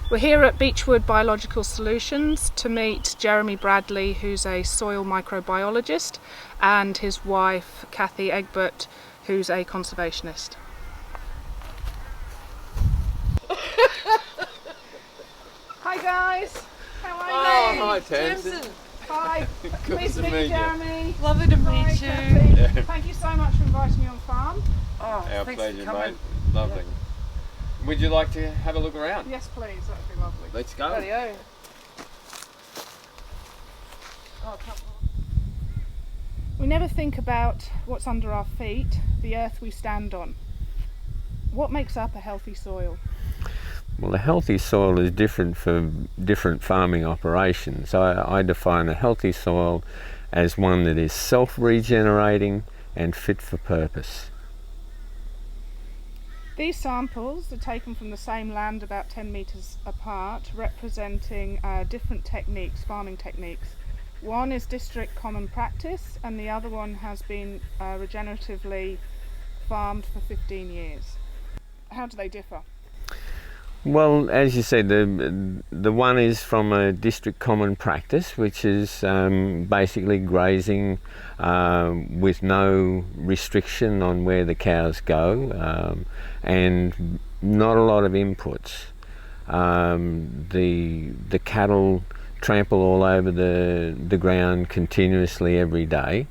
We're here at Beechwood Biological Solutions to meet Jeremy Bradley, who's a soil microbiologist, and his wife Kathy Egbert, who's a conservationist. Hi guys, how are you? Oh, hi Tamsin. Hi, pleased to meet you, Jeremy. Lovely to meet you. Yeah. Thank you so much for inviting me on farm. Oh, Our thanks pleasure, for coming. mate. Lovely. Would you like to have a look around? Yes please, that would be lovely. Let's go. Radio. Oh, come on. We never think about what's under our feet, the earth we stand on. What makes up a healthy soil? Well, a healthy soil is different for different farming operations. I define a healthy soil as one that is self-regenerating and fit for purpose. These samples are taken from the same land about 10 metres apart, representing different techniques, farming techniques. One is district common practice and the other one has been regeneratively farmed for 15 years. How do they differ? Well, as you said, the one is from a district common practice, which is basically grazing with no restriction on where the cows go, and not a lot of inputs. The cattle trample all over the ground continuously every day.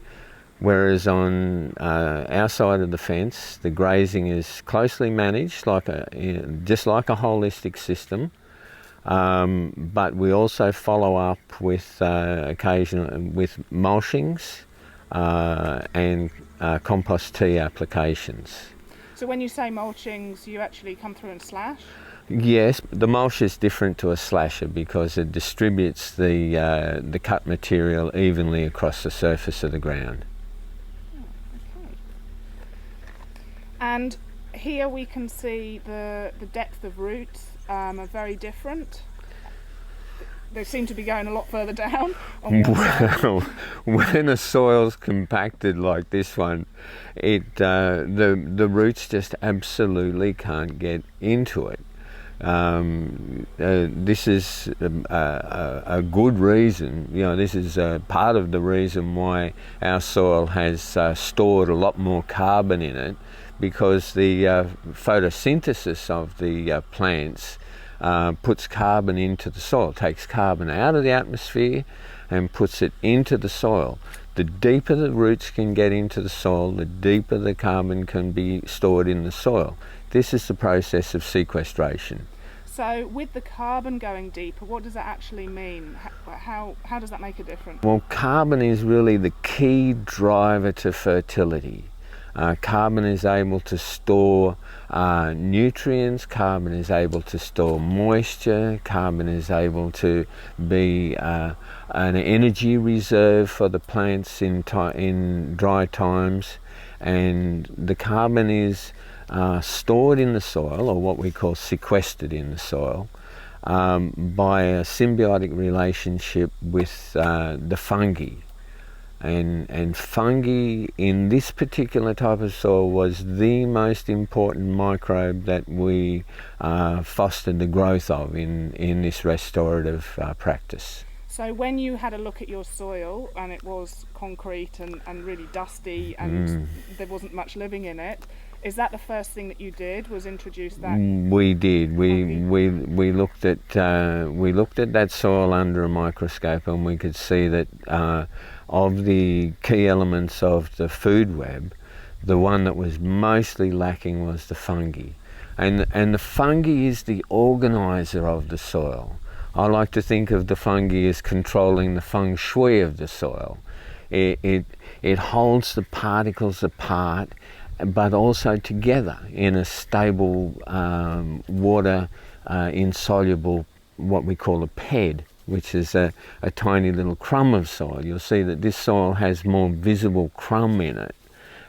Whereas on our side of the fence, the grazing is closely managed, just like a holistic system. But we also follow up with occasional with mulchings and compost tea applications. So when you say mulchings, you actually come through and slash? Yes, the mulch is different to a slasher because it distributes the cut material evenly across the surface of the ground. And here we can see the depth of roots are very different. They seem to be going a lot further down. Well, when a soil's compacted like this one, the roots just absolutely can't get into it. This is a good reason, this is part of the reason why our soil has stored a lot more carbon in it, because the photosynthesis of the plants puts carbon into the soil, takes carbon out of the atmosphere and puts it into the soil. The deeper the roots can get into the soil, the deeper the carbon can be stored in the soil. This is the process of sequestration. So with the carbon going deeper, what does that actually mean? How does that make a difference? Well, carbon is really the key driver to fertility. Carbon is able to store nutrients, carbon is able to store moisture, carbon is able to be an energy reserve for the plants in dry times, and the carbon is stored in the soil, or what we call sequestered in the soil, by a symbiotic relationship with the fungi. And fungi in this particular type of soil was the most important microbe that we fostered the growth of in this restorative practice. So when you had a look at your soil and it was concrete and really dusty and there wasn't much living in it, is that the first thing that you did, was introduce that? We did. We looked at that soil under a microscope, and we could see that of the key elements of the food web, the one that was mostly lacking was the fungi, and the fungi is the organizer of the soil. I like to think of the fungi as controlling the feng shui of the soil. It holds the particles apart, but also together in a stable water insoluble, what we call a PED, which is a tiny little crumb of soil. You'll see that this soil has more visible crumb in it,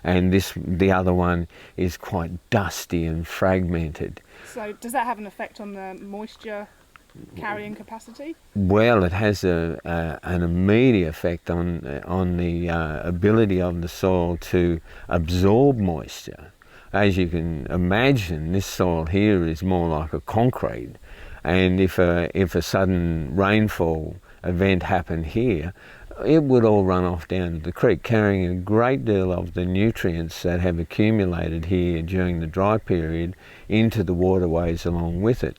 and the other one is quite dusty and fragmented. So does that have an effect on the moisture carrying capacity? Well, it has an immediate effect on the ability of the soil to absorb moisture. As you can imagine, this soil here is more like a concrete, And if a sudden rainfall event happened here, it would all run off down to the creek, carrying a great deal of the nutrients that have accumulated here during the dry period into the waterways along with it.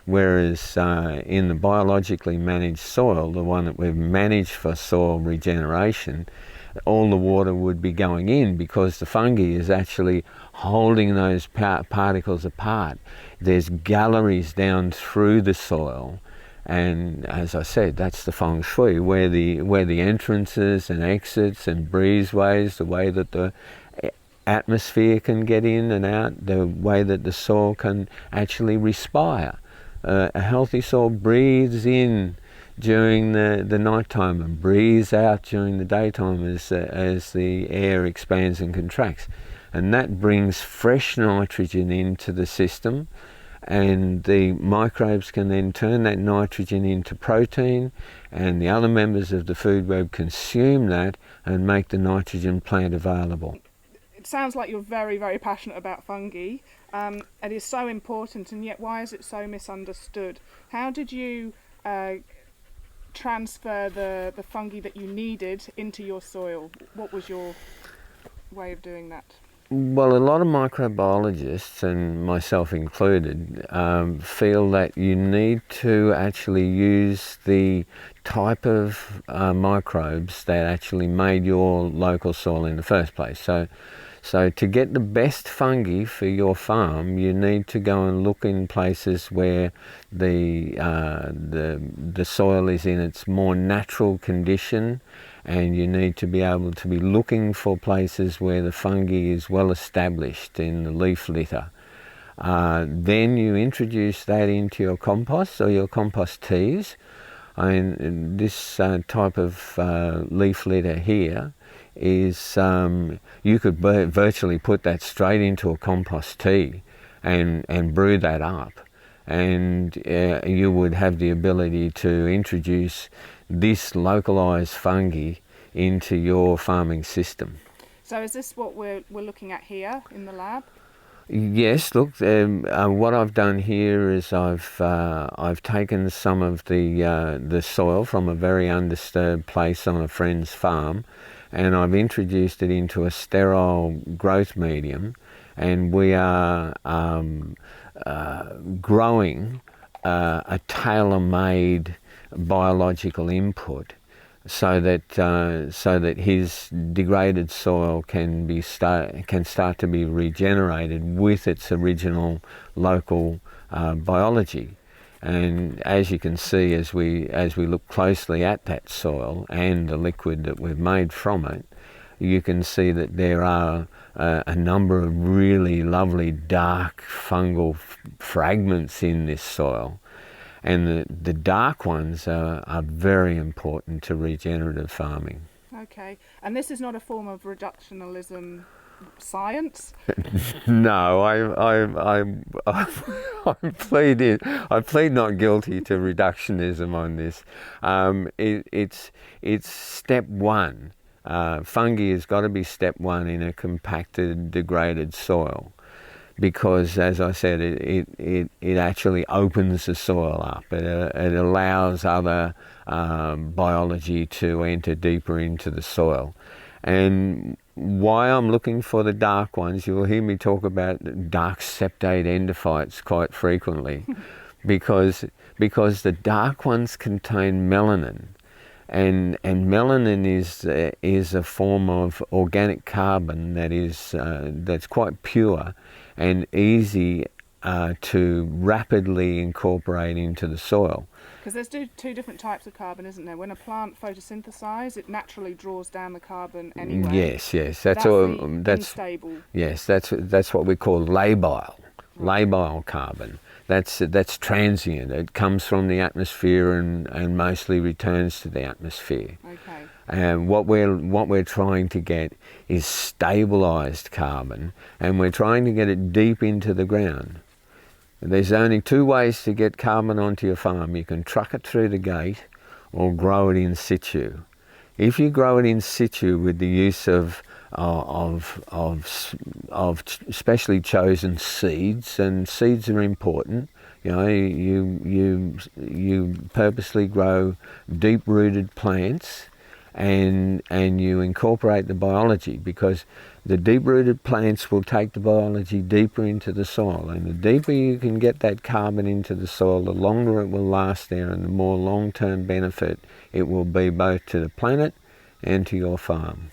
Whereas in the biologically managed soil, the one that we've managed for soil regeneration, all the water would be going in because the fungi is actually holding those particles apart. There's galleries down through the soil, and as I said, that's the feng shui, where the entrances and exits and breezeways, the way that the atmosphere can get in and out, the way that the soil can actually respire. A healthy soil breathes in during the night time and breathes out during the daytime as the air expands and contracts. And that brings fresh nitrogen into the system, and the microbes can then turn that nitrogen into protein, and the other members of the food web consume that and make the nitrogen plant available. It sounds like you're very, very passionate about fungi. It is so important, and yet why is it so misunderstood? How did you transfer the fungi that you needed into your soil? What was your way of doing that? Well, a lot of microbiologists, and myself included, feel that you need to actually use the type of microbes that actually made your local soil in the first place. So to get the best fungi for your farm, you need to go and look in places where the soil is in its more natural condition, and you need to be able to be looking for places where the fungi is well established in the leaf litter. Then you introduce that into your compost or your compost teas. This type of leaf litter here is, you could virtually put that straight into a compost tea and brew that up, and you would have the ability to introduce this localized fungi into your farming system. So is this what we're looking at here in the lab? Yes, look, what I've done here is I've taken some of the soil from a very undisturbed place on a friend's farm, and I've introduced it into a sterile growth medium, and we are growing a tailor-made biological input so that his degraded soil can start to be regenerated with its original local biology. And as you can see, as we look closely at that soil and the liquid that we've made from it, you can see that there are a number of really lovely dark fungal fragments in this soil. And the dark ones are very important to regenerative farming. Okay, and this is not a form of reductionism science? No, I plead not guilty to reductionism on this. It's step one. Fungi has got to be step one in a compacted, degraded soil, because, as I said, it actually opens the soil up. It allows other biology to enter deeper into the soil. And why I'm looking for the dark ones, you'll hear me talk about dark septate endophytes quite frequently, because the dark ones contain melanin. And melanin is a form of organic carbon that's quite pure and easy to rapidly incorporate into the soil. Because there's two different types of carbon, isn't there? When a plant photosynthesizes, it naturally draws down the carbon anyway. Yes, that's unstable. Yes, that's what we call labile carbon. That's transient. It comes from the atmosphere and mostly returns to the atmosphere. Okay. And what we're trying to get is stabilized carbon, and we're trying to get it deep into the ground. There's only two ways to get carbon onto your farm. You can truck it through the gate or grow it in situ. If you grow it in situ with the use of specially chosen seeds, and seeds are important. You know, you purposely grow deep-rooted plants, and you incorporate the biology, because the deep-rooted plants will take the biology deeper into the soil, and the deeper you can get that carbon into the soil, the longer it will last there, and the more long-term benefit it will be both to the planet and to your farm.